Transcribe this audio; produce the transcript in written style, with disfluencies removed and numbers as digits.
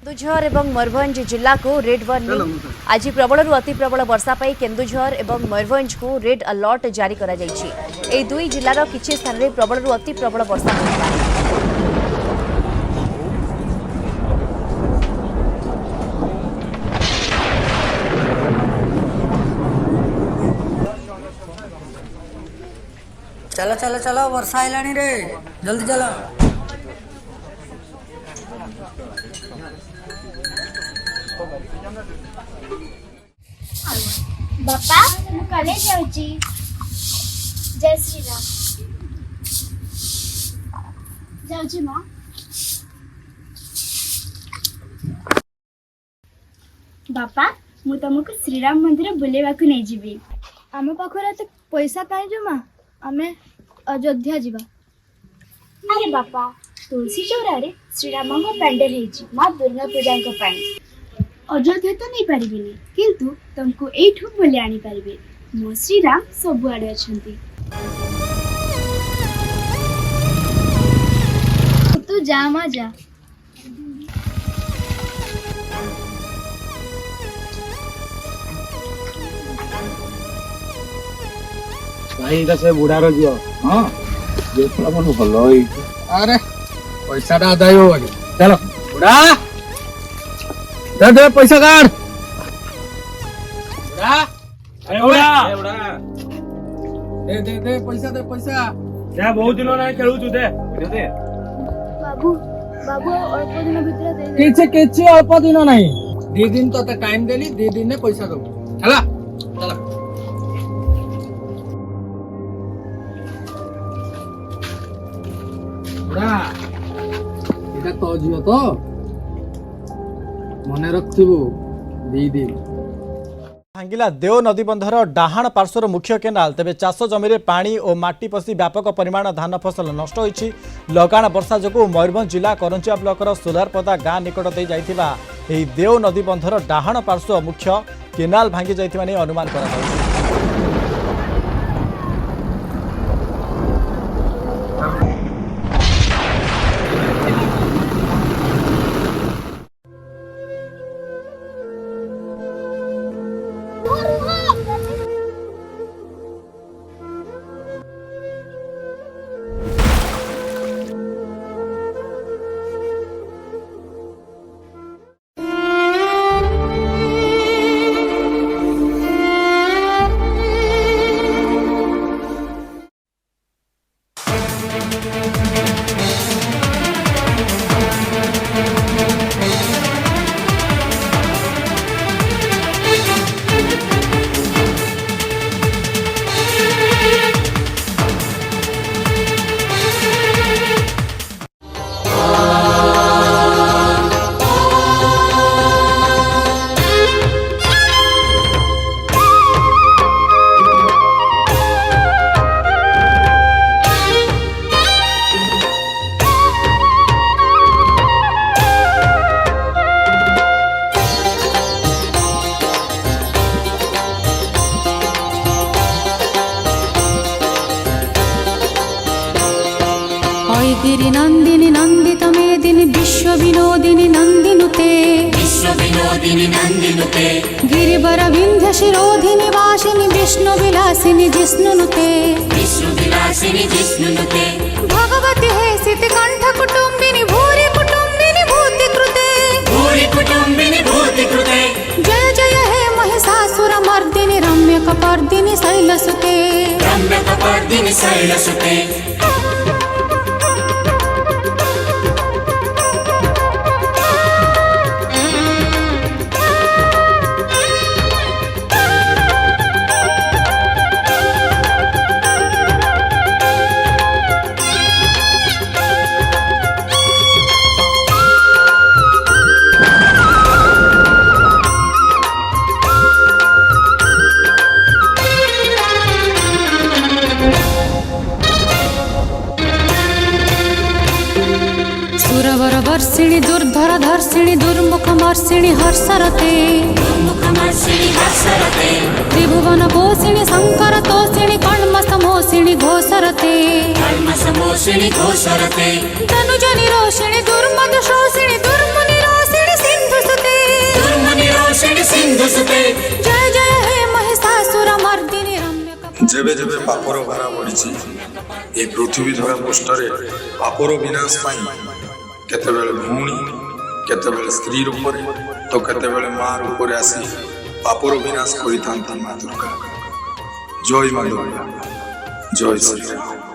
केन्दुझर और मयूरभंज जिला को रेड वार्निंग आज प्रबल अति प्रबल वर्षा पाई केन्दुझर और मयूरभंज को रेड अलर्ट जारी करा जायछि। दुई जिलार किछि स्थान रे प्रबल अति प्रबल वर्षा होता। चलो चलो चलो वर्षा आइलानी रे जल्दी चलो। बापा मु कॉलेज जाउची। जय श्री राम जाउची मां। बापा मु तुमको श्रीराम मंदिर बुलेवाकू नहीं जीवी। आम पाखरे तो पैसा काई जो मां आमे अयोध्या जीवा। अरे बापा तुलसी चौरा रे श्रीराम को पेंडल हेची मां दुर्गा पूजा को पाई। अयोध्या तो नहीं पारिबिनी किंतु तुमको एठू बोले आनी पारिबे। मो श्रीराम सब आड़े अछंती। तू जा मा जा। भाई इधर से बुढ़ा रो जियो। हां देखला मन भलो होई। अरे पैसा दा आदाय हो गई। चलो बुढ़ा दे दे पैसा काट। बुढ़ा अरे बुढ़ा दे दे दे पैसा दे पैसा। जा बहुत दिन ना खेलू तू दे दे। बाबू बाबू अल्प दिन भीतर दे दे। किछ किछ अल्प दिन नहीं 2 दिन तो टाइम देली 2 दिन ने पैसा दो। चला चला এটা তো ঝিও তো মনে রাখছিবু 2 दिन। भांगिला देव नदीबंधर डाहाण पार्श्वर मुख्य केनाल तेबे चाष जमी पानी और माटी पशि व्यापक परिमाण धान फसल नष्ट होईछि। लगाण वर्षा जोगु मयूरभंज जिला करंजिया ब्लॉकर सोलारपदा गाँ निकट दे जाइथिबा एही देव नदीबंधर डाहाण पार्श्व मुख्य केनाल भांगी जाइथिबा नै अनुमान करा जाउछि। गिरि नंदिनी नंदित मेदिनी विश्व विनोदिनी नंदिनुते गिरिवर विंध्य शिरोधिनी वासिनी विष्णु विलासिनी जिष्णुनुते भगवती हे सिति कंठ कुटुंबिनी भूरि कुटुंबिनी भूति कृते जय जय हे महिषासुर मर्दिनी रम्य कपर्दिनी शैलसुते सुरवर वर्षिणी दुर्धर धर्षिणी दुर्मुख मर्षिणी हर्षरते त्रिभुवन पोषिणी शंकर तोषिणी कण्मस मोषिणी घोषरते तनुजनि रोषिणी दुर्मद शोषिणी दुर्मुनि रोषिणी जेबे जेबे पापर भारा बढ़ी ए पृथ्वी धरा पृष्ठरे पापर विनाश केतेबेले भौणी केतेबेले स्त्री रूप तो केतेबेले माँ रूप आसी पापर विनाश करिथांती माँ दुर्गा। जय माँ दुर्गा, जय श्री राम।